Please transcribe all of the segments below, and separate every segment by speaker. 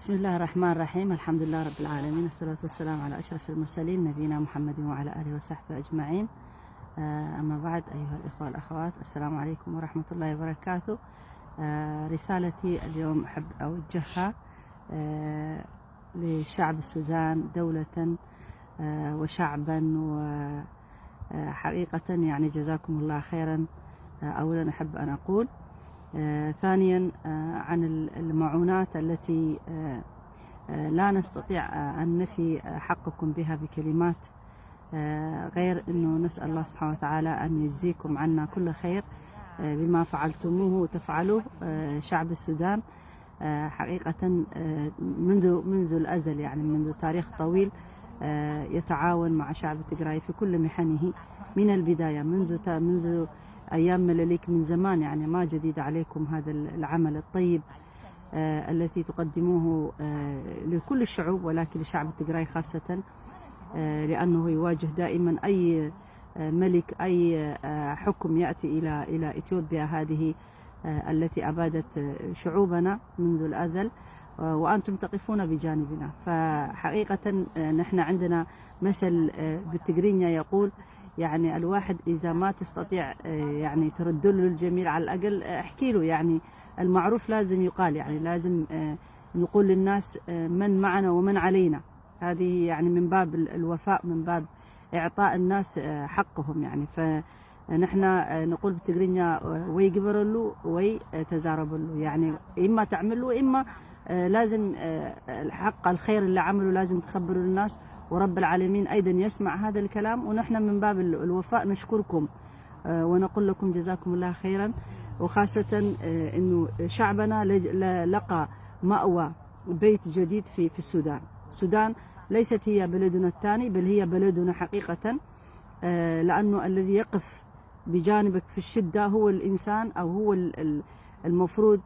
Speaker 1: بسم الله الرحمن الرحيم. الحمد لله رب العالمين، الصلاة والسلام على أشرف المرسلين نبينا محمد وعلى آله وصحبه أجمعين. أما بعد، أيها الإخوة والأخوات، السلام عليكم ورحمة الله وبركاته. رسالتي اليوم أحب أوجهها لشعب السودان دولة وشعبا، وحقيقة يعني جزاكم الله خيرا. أولا أحب أن أقول ثانيا عن المعونات التي لا نستطيع أن نفي حقكم بها بكلمات، غير أنه نسأل الله سبحانه وتعالى أن يجزيكم عنا كل خير بما فعلتموه وتفعلوه. شعب السودان حقيقة منذ الأزل، يعني منذ تاريخ طويل، يتعاون مع شعب تجراي في كل محنه من البداية، منذ أيام ملاليك من زمان. يعني ما جديد عليكم هذا العمل الطيب الذي تقدموه لكل الشعوب، ولكن لشعب تجراي خاصة، لأنه يواجه دائما أي ملك، أي حكم يأتي إلى إثيوبيا هذه التي أبادت شعوبنا منذ الأزل، وأنتم تقفون بجانبنا. فحقيقة نحن عندنا مثل بالتجرينيا يقول: يعني الواحد إذا ما تستطيع يعني ترد له الجميل، على الأقل احكي له. يعني المعروف لازم يقال، يعني لازم نقول للناس من معنا ومن علينا. هذه يعني من باب الوفاء، من باب إعطاء الناس حقهم. يعني فنحن نقول بالتجرينيا: وي جبر له وي تزارب له، يعني إما تعمل له، إما لازم الحق الخير اللي عمله لازم تخبروا للناس. ورب العالمين أيضا يسمع هذا الكلام، ونحن من باب الوفاء نشكركم ونقول لكم جزاكم الله خيرا. وخاصة أنه شعبنا لقى مأوى، بيت جديد في السودان. السودان ليست هي بلدنا الثاني، بل هي بلدنا حقيقة، لأنه الذي يقف بجانبك في الشدة هو الإنسان، أو هو المفروض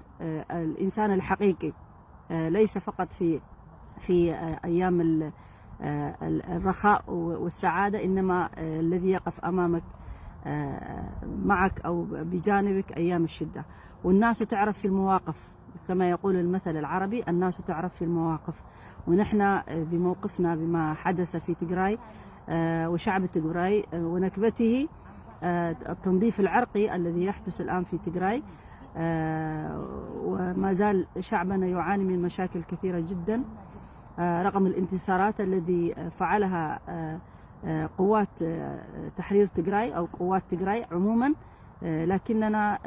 Speaker 1: الإنسان الحقيقي، ليس فقط في أيام الرخاء والسعادة، إنما الذي يقف أمامك معك أو بجانبك أيام الشدة. والناس تعرف في المواقف، كما يقول المثل العربي: الناس تعرف في المواقف. ونحن بموقفنا بما حدث في تجراي وشعب تجراي ونكبته، التنظيف العرقي الذي يحدث الآن في تجراي، وما زال شعبنا يعاني من مشاكل كثيرة جدا، رغم الانتصارات الذي فعلها قوات تحرير تجراي أو قوات تجراي عموما، لكننا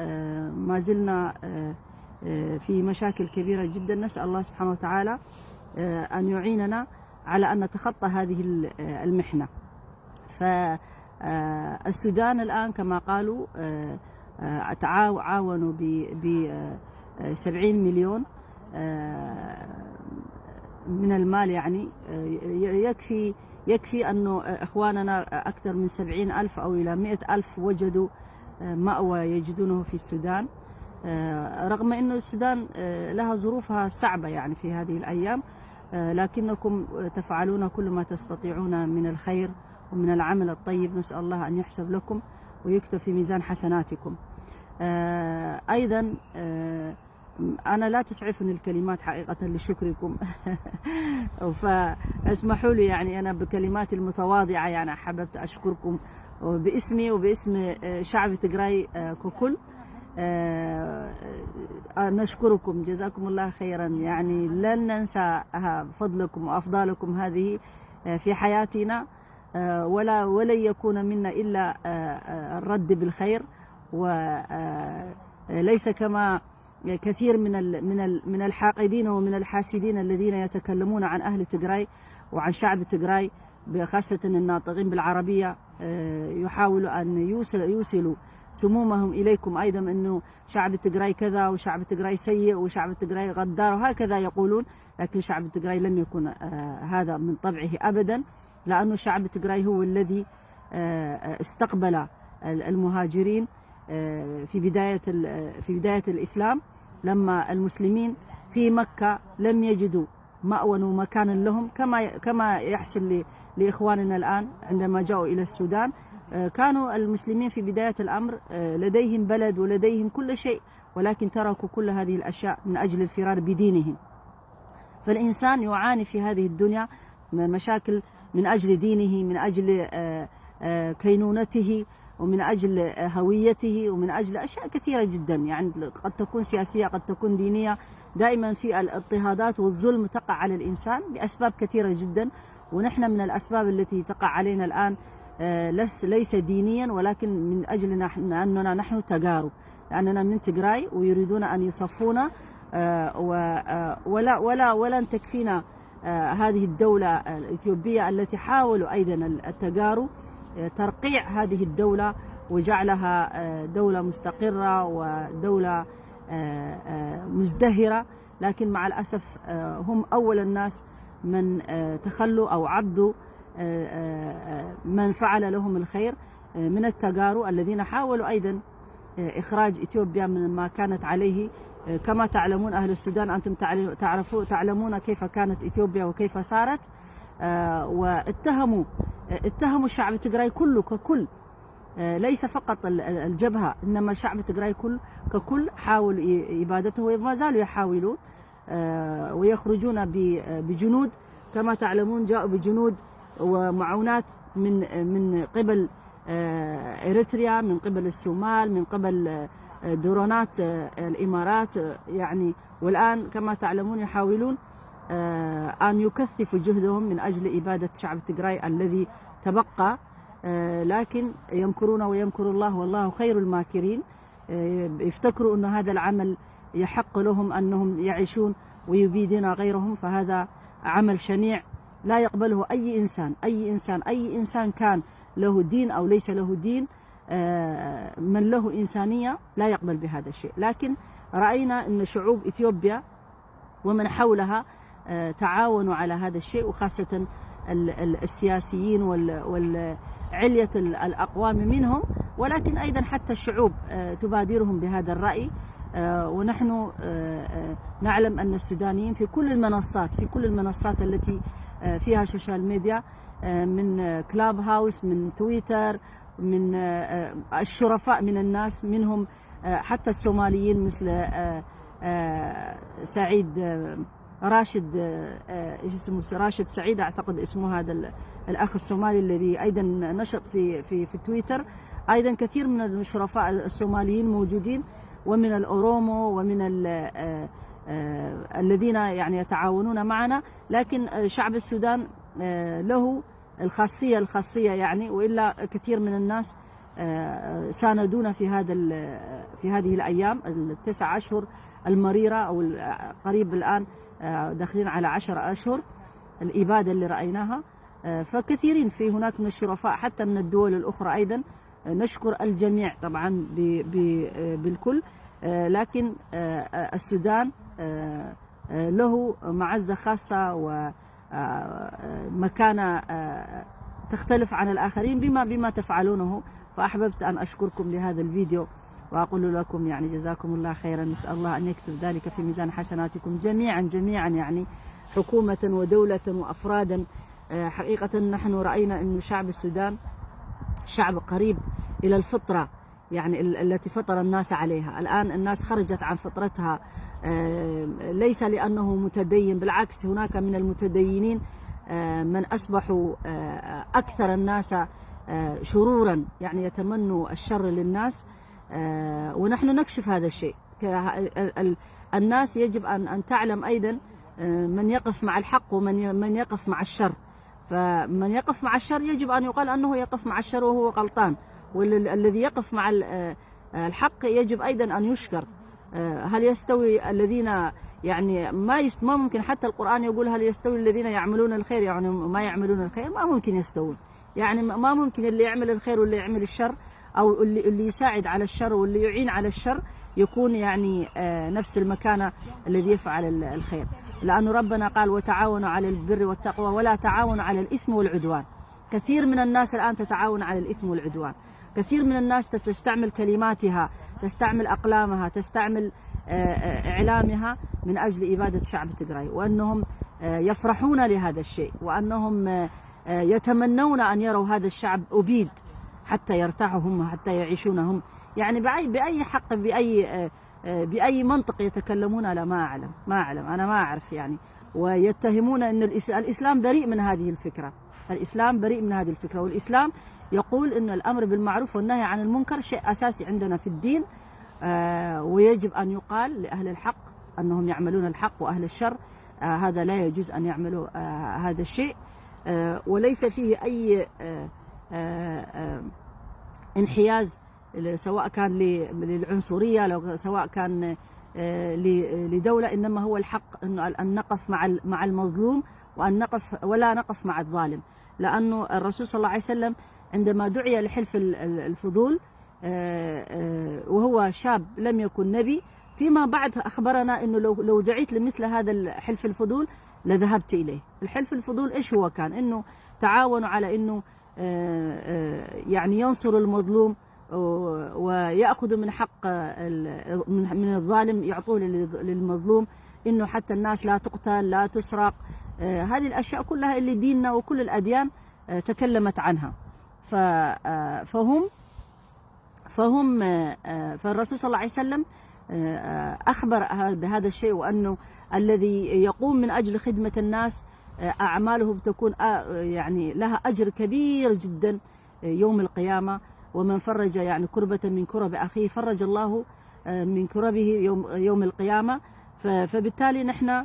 Speaker 1: ما زلنا في مشاكل كبيرة جدا. نسأل الله سبحانه وتعالى أن يعيننا على أن نتخطى هذه المحنة. فالسودان الآن كما قالوا تعاونوا ب 70 مليون من المال. يعني يكفي أنه إخواننا أكثر من 70,000 أو إلى 100,000 وجدوا مأوى يجدونه في السودان، رغم أن السودان لها ظروفها صعبة يعني في هذه الأيام، لكنكم تفعلون كل ما تستطيعون من الخير ومن العمل الطيب. نسأل الله أن يحسب لكم ويكتب في ميزان حسناتكم. أيضا أنا لا تسعفني الكلمات حقيقة لشكركم فاسمحوا لي، يعني أنا بكلماتي المتواضعة يعني حببت أشكركم باسمي وباسم شعب تجراي ككل. نشكركم جزاكم الله خيرا. يعني لن ننسى فضلكم وأفضالكم هذه في حياتنا، ولن يكون منا إلا الرد بالخير، وليس كما كثير من الحاقدين ومن الحاسدين الذين يتكلمون عن أهل تجراي وعن شعب تجراي، خاصة الناطقين بالعربية، يحاولوا أن يوصلوا سمومهم إليكم أيضا، أنه شعب تجراي كذا وشعب تجراي سيء وشعب تجراي غدار، وهكذا يقولون. لكن شعب تجراي لم يكن هذا من طبعه أبدا، لأنه شعب تجراي هو الذي استقبل المهاجرين في بداية الإسلام، لما المسلمين في مكة لم يجدوا مأوى ومكان لهم، كما يحصل لإخواننا الآن عندما جاءوا إلى السودان. كانوا المسلمين في بداية الأمر لديهم بلد ولديهم كل شيء، ولكن تركوا كل هذه الأشياء من أجل الفرار بدينهم. فالإنسان يعاني في هذه الدنيا مشاكل من أجل دينه، من أجل كينونته، ومن أجل هويته، ومن أجل أشياء كثيرة جدا، يعني قد تكون سياسية، قد تكون دينية. دائما في الاضطهادات والظلم تقع على الإنسان لأسباب كثيرة جدا، ونحن من الأسباب التي تقع علينا الآن ليس دينيا، ولكن من أجل أننا نحن تجارب، لأننا من تجراي ويريدون أن يصفونا، ولن تكفينا هذه الدولة الإثيوبية التي حاولوا أيضا التجارب ترقيع هذه الدولة وجعلها دولة مستقرة ودولة مزدهرة، لكن مع الأسف هم أول الناس من تخلوا أو عضوا من فعل لهم الخير من التجارب الذين حاولوا أيضا إخراج إثيوبيا من ما كانت عليه. كما تعلمون أهل السودان، أنتم تعلمون كيف كانت إثيوبيا وكيف صارت، واتهموا الشعب التجراي كله ككل، ليس فقط الجبهة، إنما الشعب التجراي ككل حاول إبادته وما زالوا يحاولون، ويخرجون بجنود. كما تعلمون جاءوا بجنود ومعونات من قبل إريتريا، من قبل الصومال، من قبل درونات الإمارات يعني. والآن كما تعلمون يحاولون أن يكثفوا جهدهم من أجل إبادة شعب تجراي الذي تبقى، لكن يمكرون ويمكر الله والله خير الماكرين. يفتكروا أن هذا العمل يحق لهم أنهم يعيشون ويبيدون غيرهم، فهذا عمل شنيع لا يقبله أي إنسان، أي إنسان كان له دين أو ليس له دين، من له إنسانية لا يقبل بهذا الشيء. لكن رأينا أن شعوب إثيوبيا ومن حولها تعاونوا على هذا الشيء، وخاصة السياسيين والعلية الأقوام منهم، ولكن أيضا حتى الشعوب تبادرهم بهذا الرأي. ونحن نعلم أن السودانيين في كل المنصات التي فيها سوشيال ميديا، من كلاب هاوس، من تويتر، من الشرفاء من الناس، منهم حتى الصوماليين مثل سعيد راشد، راشد سعيد أعتقد اسمه، هذا الأخ الصومالي الذي أيضا نشط في تويتر. أيضا كثير من الشرفاء الصوماليين موجودين، ومن الأورومو، ومن الذين يعني يتعاونون معنا. لكن شعب السودان له الخاصية يعني، وإلا كثير من الناس ساندونا في هذه الأيام ال9 أشهر المريرة، أو قريب الآن داخلين على 10 أشهر الإبادة اللي رأيناها. فكثيرين في هناك من الشرفاء حتى من الدول الأخرى أيضا. نشكر الجميع طبعا بالكل، لكن السودان له معزة خاصة ومكانة تختلف عن الآخرين بما تفعلونه. فأحببت أن أشكركم لهذا الفيديو، وأقول لكم يعني جزاكم الله خيرا. نسأل الله أن يكتب ذلك في ميزان حسناتكم جميعا يعني، حكومة ودولة وأفرادا. حقيقة نحن رأينا أن شعب السودان شعب قريب إلى الفطرة، يعني التي فطر الناس عليها. الآن الناس خرجت عن فطرتها، ليس لأنه متدين، بالعكس هناك من المتدينين من أصبحوا أكثر الناس شرورا، يعني يتمنوا الشر للناس، ونحن نكشف هذا الشيء. الناس يجب أن تعلم أيضا من يقف مع الحق ومن يقف مع الشر. فمن يقف مع الشر يجب أن يقال أنه يقف مع الشر وهو غلطان، والذي يقف مع الحق يجب أيضا أن يشكر. هل يستوي الذين يعني ما ممكن، حتى القرآن يقول هل يستوي الذين يعملون الخير يعني ما يعملون الخير؟ ما ممكن يستوون، يعني ما ممكن اللي يعمل الخير واللي يعمل الشر، أو اللي يساعد على الشر واللي يعين على الشر يكون يعني نفس المكانة الذي يفعل الخير. لأن ربنا قال وتعاونوا على البر والتقوى ولا تعاونوا على الإثم والعدوان. كثير من الناس الآن تتعاون على الإثم والعدوان، كثير من الناس تستعمل كلماتها، تستعمل أقلامها، تستعمل إعلامها من أجل إبادة شعب تجراي، وأنهم يفرحون لهذا الشيء، وأنهم يتمنون أن يروا هذا الشعب أبيد حتى يرتاحوا هم، حتى يعيشون هم. يعني بأي حق، بأي منطق يتكلمون؟ لا، ما أعلم، أنا ما أعرف يعني. ويتهمون أن الإسلام بريء من هذه الفكرة. الإسلام بريء من هذه الفكرة، والإسلام يقول أن الأمر بالمعروف والنهي عن المنكر شيء أساسي عندنا في الدين، ويجب أن يقال لأهل الحق أنهم يعملون الحق، وأهل الشر هذا لا يجوز أن يعملوا هذا الشيء، وليس فيه أي انحياز سواء كان للعنصرية سواء كان لدولة، إنما هو الحق أن نقف مع المظلوم، وأن نقف ولا نقف مع الظالم. لأنه الرسول صلى الله عليه وسلم عندما دعي لحلف الفضول وهو شاب لم يكن نبي، فيما بعد أخبرنا أنه لو دعيت لمثل هذا الحلف الفضول لذهبت إليه. الحلف الفضول إيش هو كان؟ أنه تعاونوا على أنه يعني ينصر المظلوم ويأخذ من حق من الظالم يعطوه للمظلوم، إنه حتى الناس لا تقتل لا تسرق، هذه الأشياء كلها اللي ديننا وكل الأديان تكلمت عنها. فالرسول صلى الله عليه وسلم أخبر بهذا الشيء، وأنه الذي يقوم من أجل خدمة الناس أعماله بتكون يعني لها أجر كبير جدا يوم القيامة، ومن فرج يعني كربة من كرب أخيه فرج الله من كربه يوم القيامة. فبالتالي نحن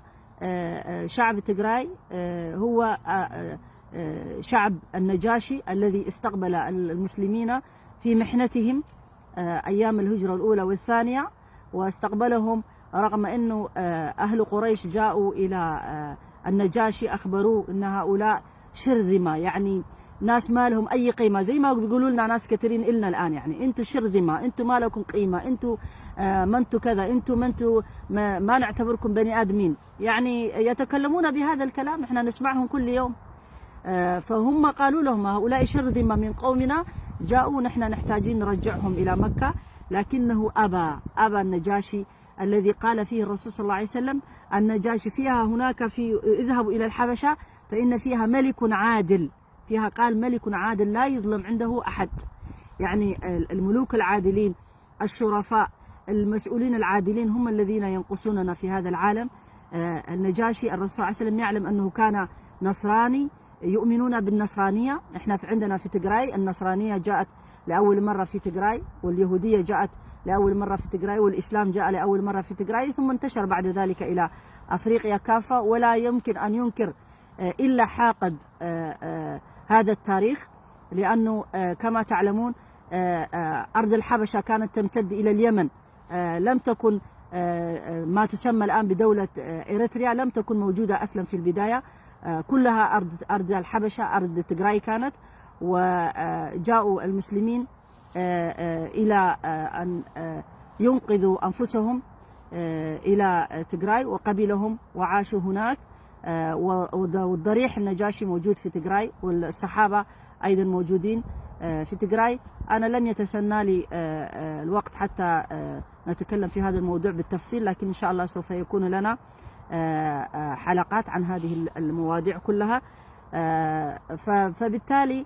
Speaker 1: شعب تجراي هو شعب النجاشي الذي استقبل المسلمين في محنتهم أيام الهجرة الأولى والثانية، واستقبلهم رغم أنه أهل قريش جاءوا إلى النجاشي أخبروه أن هؤلاء شرذمة، يعني ناس ما لهم أي قيمة، زي ما بيقولوا لنا ناس كثيرين إلنا الآن، يعني أنتوا شرذمة، أنتوا ما لكم قيمة، أنتوا ما أنتوا كذا، أنتوا ما نعتبركم بني آدمين، يعني يتكلمون بهذا الكلام احنا نسمعهم كل يوم. فهم قالوا لهم هؤلاء شرذمة من قومنا جاءوا نحن نحتاجين نرجعهم إلى مكة، لكنه أبى النجاشي الذي قال فيه الرسول صلى الله عليه وسلم النجاشي فيها هناك في اذهبوا إلى الحبشة فإن فيها ملك عادل، فيها قال ملك عادل لا يظلم عنده أحد، يعني الملوك العادلين الشرفاء المسؤولين العادلين هم الذين ينقصوننا في هذا العالم. النجاشي الرسول صلى الله عليه وسلم يعلم أنه كان نصراني، يؤمنون بالنصرانية. احنا عندنا في تجراي النصرانية جاءت لأول مرة في تجراي، واليهودية جاءت لأول مرة في تجراي، والإسلام جاء لأول مرة في تجراي، ثم انتشر بعد ذلك إلى أفريقيا كافة. ولا يمكن أن ينكر إلا حاقد هذا التاريخ، لأنه كما تعلمون أرض الحبشة كانت تمتد إلى اليمن، لم تكن ما تسمى الآن بدولة إريتريا لم تكن موجودة أصلا في البداية، كلها أرض الحبشة أرض تجراي كانت. وجاءوا المسلمين إلى أن ينقذوا أنفسهم إلى تجراي وقبلهم وعاشوا هناك، والضريح النجاشي موجود في تجراي، والصحابة أيضا موجودين في تجراي. أنا لن يتسنى لي الوقت حتى نتكلم في هذا الموضوع بالتفصيل، لكن إن شاء الله سوف يكون لنا حلقات عن هذه المواضيع كلها. فبالتالي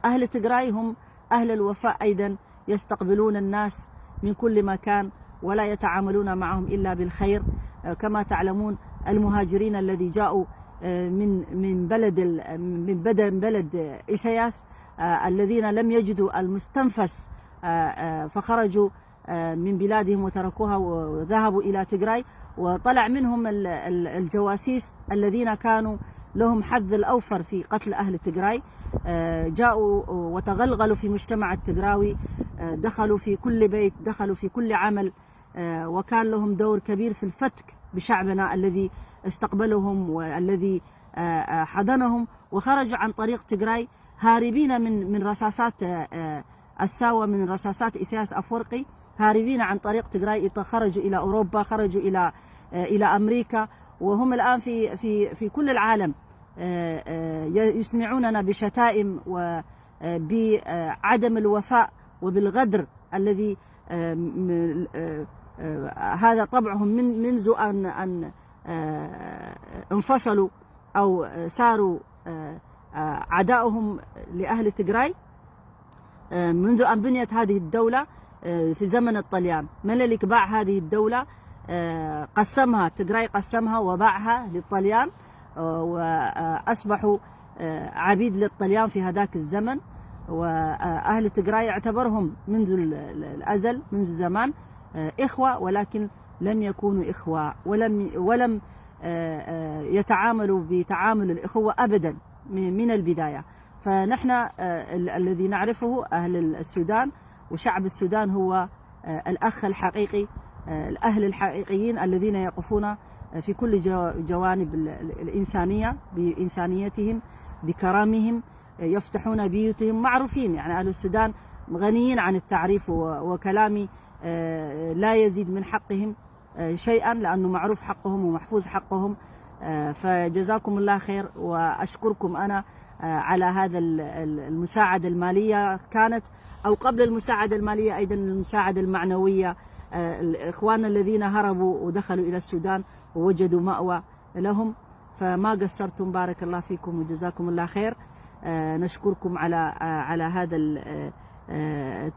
Speaker 1: أهل تجراي هم أهل الوفاء أيضا، يستقبلون الناس من كل مكان ولا يتعاملون معهم إلا بالخير. كما تعلمون المهاجرين الذي جاءوا من بلد إسياس الذين لم يجدوا المستنفس فخرجوا من بلادهم وتركوها وذهبوا إلى تجراي، وطلع منهم الجواسيس الذين كانوا لهم حظ الأوفر في قتل أهل تجراي، جاءوا وتغلغلوا في مجتمع التجراوي، دخلوا في كل بيت، دخلوا في كل عمل، وكان لهم دور كبير في الفتك بشعبنا الذي استقبلهم والذي حضنهم، وخرجوا عن طريق تجراي هاربين من رصاصات الساوة، من رصاصات إسياس أفورقي، هاربين عن طريق تجراي، خرجوا إلى أوروبا، خرجوا إلى أمريكا، وهم الآن في كل العالم يسمعوننا بشتائم وبعدم الوفاء وبالغدر الذي هذا طبعهم منذ أن انفصلوا أو صاروا عداؤهم لأهل تجراي، منذ أن بنيت هذه الدولة في زمن الطليان. ملك باع هذه الدولة قسمها تجراي، قسمها وباعها للطليان، وأصبحوا عبيد للطليان في هذاك الزمن. وأهل تجراي اعتبرهم منذ الأزل، منذ زمان، إخوة، ولكن لم يكونوا إخوة، ولم يتعاملوا بتعامل الإخوة أبدا من البداية. فنحن الذي نعرفه أهل السودان وشعب السودان هو الأخ الحقيقي، الأهل الحقيقيين الذين يقفون في كل جوانب الإنسانية بإنسانيتهم بكرامهم، يفتحون بيوتهم، معروفين. يعني أهل السودان غنيين عن التعريف، وكلامي لا يزيد من حقهم شيئا، لأنه معروف حقهم ومحفوظ حقهم. فجزاكم الله خير، وأشكركم أنا على هذا المساعدة المالية كانت، أو قبل المساعدة المالية أيضا المساعدة المعنوية. الإخوان الذين هربوا ودخلوا إلى السودان ووجدوا مأوى لهم، فما قصرتم، بارك الله فيكم وجزاكم الله خير. نشكركم على هذا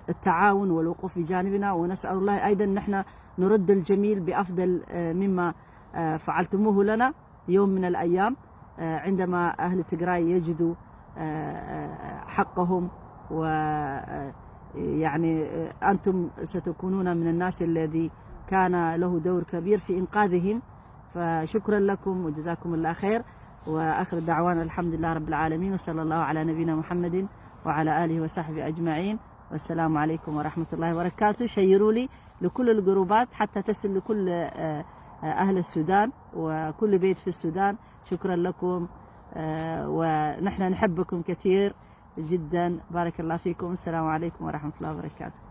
Speaker 1: التعاون والوقوف بجانبنا، ونسأل الله أيضا نحن نرد الجميل بأفضل مما فعلتموه لنا يوم من الأيام، عندما أهل تجراي يجدوا حقهم. ويعني أنتم ستكونون من الناس الذي كان له دور كبير في إنقاذهم، فشكرا لكم وجزاكم الله خير. وآخر دعوانا الحمد لله رب العالمين، وصلى الله على نبينا محمد وعلى آله وصحبه أجمعين، والسلام عليكم ورحمة الله وبركاته. شيروا لي لكل الجروبات حتى تصل لكل أهل السودان وكل بيت في السودان. شكرا لكم، ونحن نحبكم كثير جدا، بارك الله فيكم. السلام عليكم ورحمة الله وبركاته.